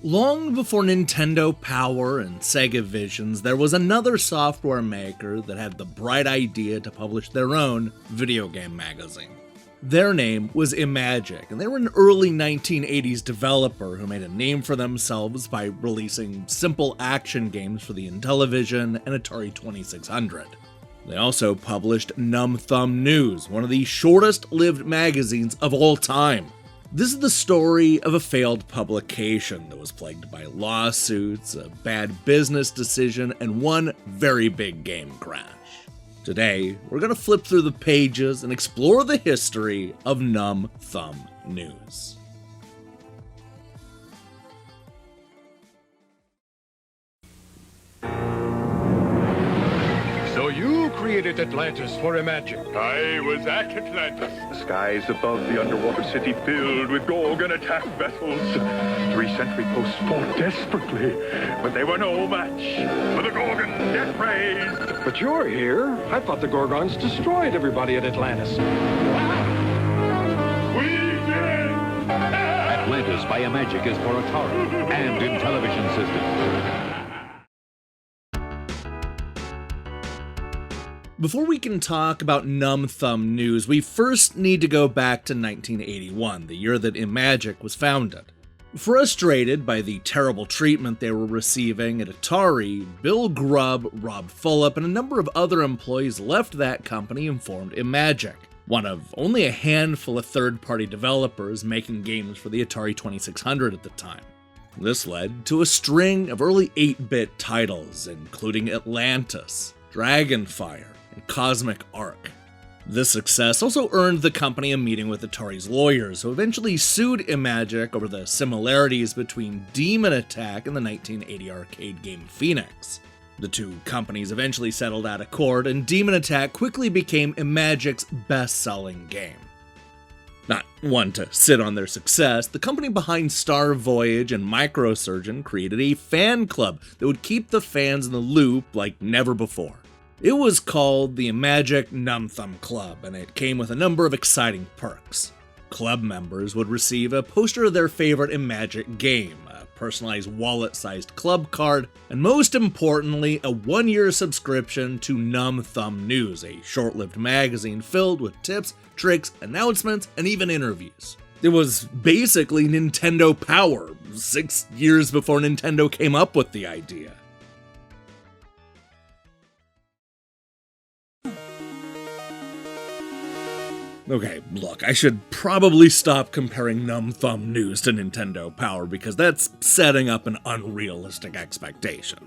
Long before Nintendo Power and Sega Visions, there was another software maker that had the bright idea to publish their own video game magazine. Their name was Imagic, and they were an early 1980s developer who made a name for themselves by releasing simple action games for the Intellivision and Atari 2600. They also published Numb Thumb News, one of the shortest-lived magazines of all time. This is the story of a failed publication that was plagued by lawsuits, a bad business decision, and one very big game crash. Today, we're going to flip through the pages and explore the history of Numb Thumb News. So you created Atlantis for Imagic. I was at Atlantis. The skies above the underwater city filled with Gorgon attack vessels. 3 sentry posts fought desperately, but they were no match for the Gorgon death rays. But you're here. I thought the Gorgons destroyed everybody at Atlantis. We did! Atlantis by Imagic is for Atari and Intellivision systems. Before we can talk about Numb Thumb News, we first need to go back to 1981, the year that Imagic was founded. Frustrated by the terrible treatment they were receiving at Atari, Bill Grubb, Rob Fulop, and a number of other employees left that company and formed Imagic, one of only a handful of third-party developers making games for the Atari 2600 at the time. This led to a string of early 8-bit titles, including Atlantis, Dragonfire, and Cosmic Arc. This success also earned the company a meeting with Atari's lawyers, who eventually sued Imagic over the similarities between Demon Attack and the 1980 arcade game Phoenix. The two companies eventually settled out of court, and Demon Attack quickly became Imagic's best-selling game. Not one to sit on their success, the company behind Star Voyage and Microsurgeon created a fan club that would keep the fans in the loop like never before. It was called the Imagic Numb Thumb Club, and it came with a number of exciting perks. Club members would receive a poster of their favorite Imagic game, a personalized wallet-sized club card, and most importantly, a 1-year subscription to Numb Thumb News, a short-lived magazine filled with tips, tricks, announcements, and even interviews. It was basically Nintendo Power, 6 years before Nintendo came up with the idea. Okay, look, I should probably stop comparing Numb Thumb News to Nintendo Power because that's setting up an unrealistic expectation.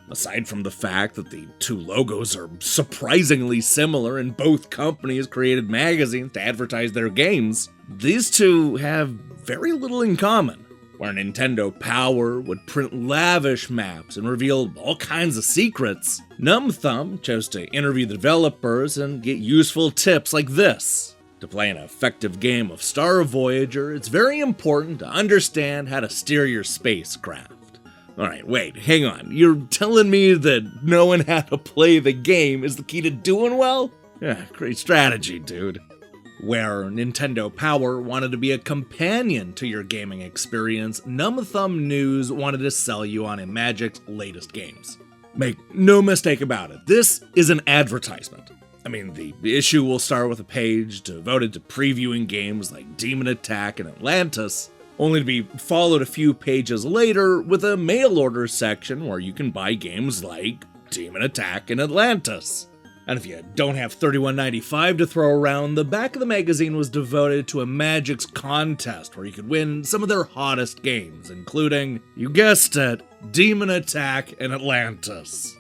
Aside from the fact that the two logos are surprisingly similar and both companies created magazines to advertise their games, these two have very little in common. Where Nintendo Power would print lavish maps and reveal all kinds of secrets, Numb Thumb chose to interview the developers and get useful tips like this. To play an effective game of Star Voyager, it's very important to understand how to steer your spacecraft. Alright, wait, hang on. You're telling me that knowing how to play the game is the key to doing well? Yeah, great strategy, dude. Where Nintendo Power wanted to be a companion to your gaming experience, Numb Thumb News wanted to sell you on Imagic's latest games. Make no mistake about it, this is an advertisement. I mean, the issue will start with a page devoted to previewing games like Demon Attack and Atlantis, only to be followed a few pages later with a mail order section where you can buy games like Demon Attack and Atlantis. And if you don't have $31.95 to throw around, the back of the magazine was devoted to Imagic's contest where you could win some of their hottest games, including, you guessed it, Demon Attack and Atlantis.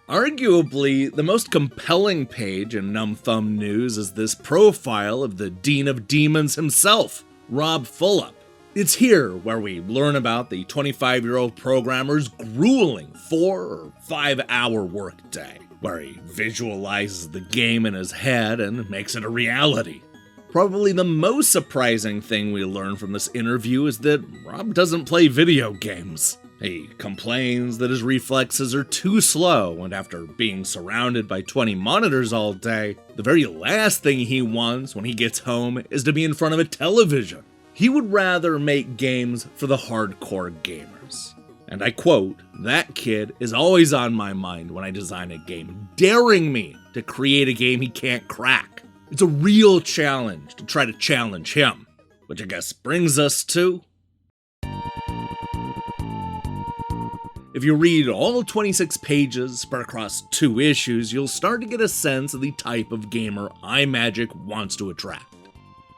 Arguably, the most compelling page in Numb Thumb News is this profile of the Dean of Demons himself, Rob Fulop. It's here where we learn about the 25-year-old programmer's grueling 4 or 5 hour workday, where he visualizes the game in his head and makes it a reality. Probably the most surprising thing we learn from this interview is that Rob doesn't play video games. He complains that his reflexes are too slow, and after being surrounded by 20 monitors all day, the very last thing he wants when he gets home is to be in front of a television. He would rather make games for the hardcore gamers. developers. And I quote, "That kid is always on my mind when I design a game, daring me to create a game he can't crack. It's a real challenge to try to challenge him." Which I guess brings us to... If you read all 26 pages spread across 2 issues, you'll start to get a sense of the type of gamer Imagic wants to attract.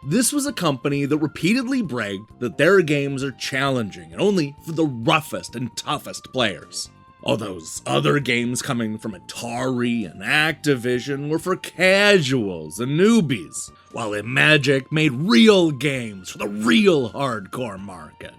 This was a company that repeatedly bragged that their games are challenging and only for the roughest and toughest players. All those other games coming from Atari and Activision were for casuals and newbies, while Imagic made real games for the real hardcore market.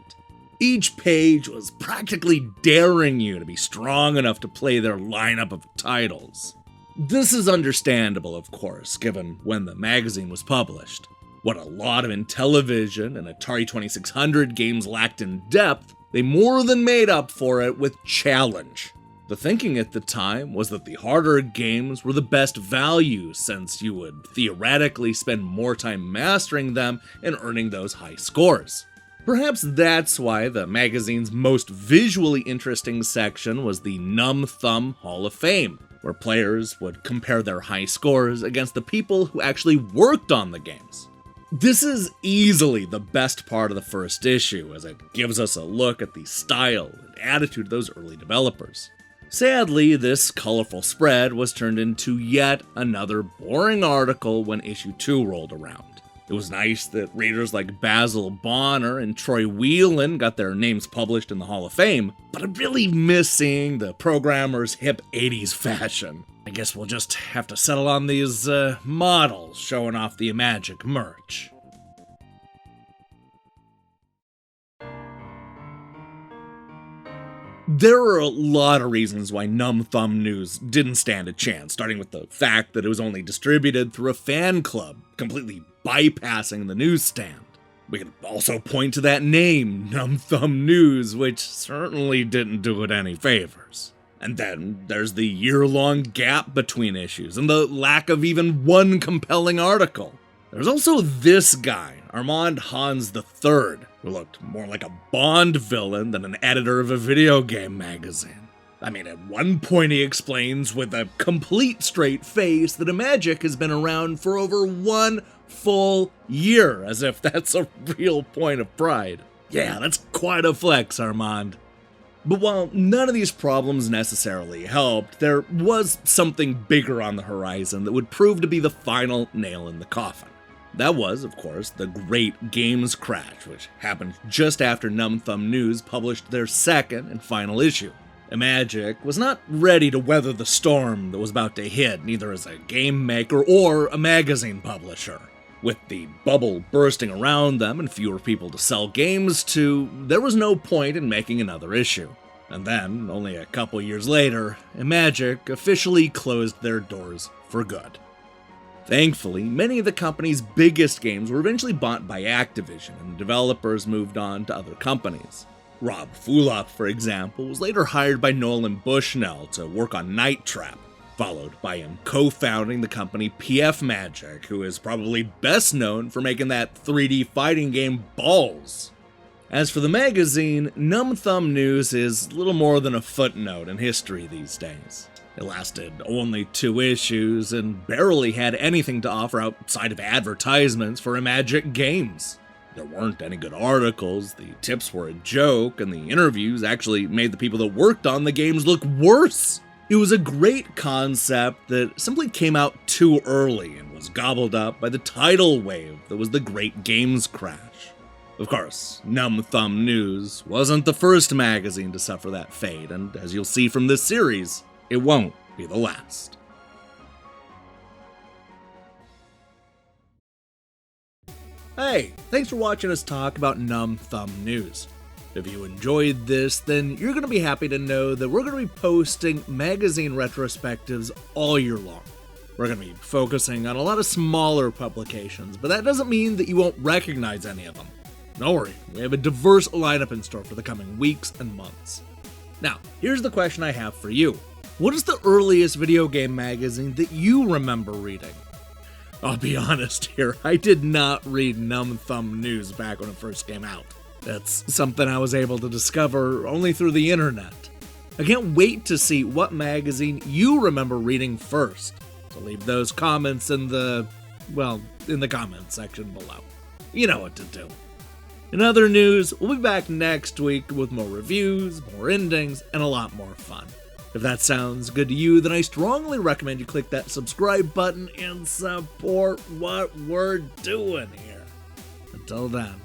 Each page was practically daring you to be strong enough to play their lineup of titles. This is understandable, of course, given when the magazine was published. What a lot of Intellivision and Atari 2600 games lacked in depth, they more than made up for it with challenge. The thinking at the time was that the harder games were the best value, since you would theoretically spend more time mastering them and earning those high scores. Perhaps that's why the magazine's most visually interesting section was the Numb Thumb Hall of Fame, where players would compare their high scores against the people who actually worked on the games. This is easily the best part of the first issue, as it gives us a look at the style and attitude of those early developers. Sadly, this colorful spread was turned into yet another boring article when issue 2 rolled around. It was nice that readers like Basil Bonner and Troy Whelan got their names published in the Hall of Fame, but I really miss seeing the programmer's hip 80s fashion. I guess we'll just have to settle on these models showing off the Imagic merch. There are a lot of reasons why Numb Thumb News didn't stand a chance, starting with the fact that it was only distributed through a fan club, completely bypassing the newsstand. We could also point to that name, Numb Thumb News, which certainly didn't do it any favors. And then there's the year-long gap between issues and the lack of even one compelling article. There's also this guy, Armand Hans III, who looked more like a Bond villain than an editor of a video game magazine. I mean, at one point he explains with a complete straight face that Imagic has been around for over 1 full year, as if that's a real point of pride. Yeah, that's quite a flex, Armand. But while none of these problems necessarily helped, there was something bigger on the horizon that would prove to be the final nail in the coffin. That was, of course, the Great Games Crash, which happened just after Numb Thumb News published their second and final issue. Imagic was not ready to weather the storm that was about to hit, neither as a game maker or a magazine publisher. With the bubble bursting around them and fewer people to sell games to, there was no point in making another issue. And then, only a couple years later, Imagic officially closed their doors for good. Thankfully, many of the company's biggest games were eventually bought by Activision, and the developers moved on to other companies. Rob Fulop, for example, was later hired by Nolan Bushnell to work on Night Trap, followed by him co-founding the company PF Magic, who is probably best known for making that 3D fighting game Balls. As for the magazine, Numb Thumb News is little more than a footnote in history these days. It lasted only 2 issues and barely had anything to offer outside of advertisements for Imagic games. There weren't any good articles, the tips were a joke, and the interviews actually made the people that worked on the games look worse. It was a great concept that simply came out too early and was gobbled up by the tidal wave that was the Great Games Crash. Of course, Numb Thumb News wasn't the first magazine to suffer that fate, and as you'll see from this series, it won't be the last. Hey, thanks for watching us talk about Numb Thumb News. If you enjoyed this, then you're going to be happy to know that we're going to be posting magazine retrospectives all year long. We're going to be focusing on a lot of smaller publications, but that doesn't mean that you won't recognize any of them. Don't worry, we have a diverse lineup in store for the coming weeks and months. Now, here's the question I have for you. What is the earliest video game magazine that you remember reading? I'll be honest here, I did not read Numb Thumb News back when it first came out. That's something I was able to discover only through the internet. I can't wait to see what magazine you remember reading first. So leave those comments in the comment section below. You know what to do. In other news, we'll be back next week with more reviews, more endings, and a lot more fun. If that sounds good to you, then I strongly recommend you click that subscribe button and support what we're doing here. Until then,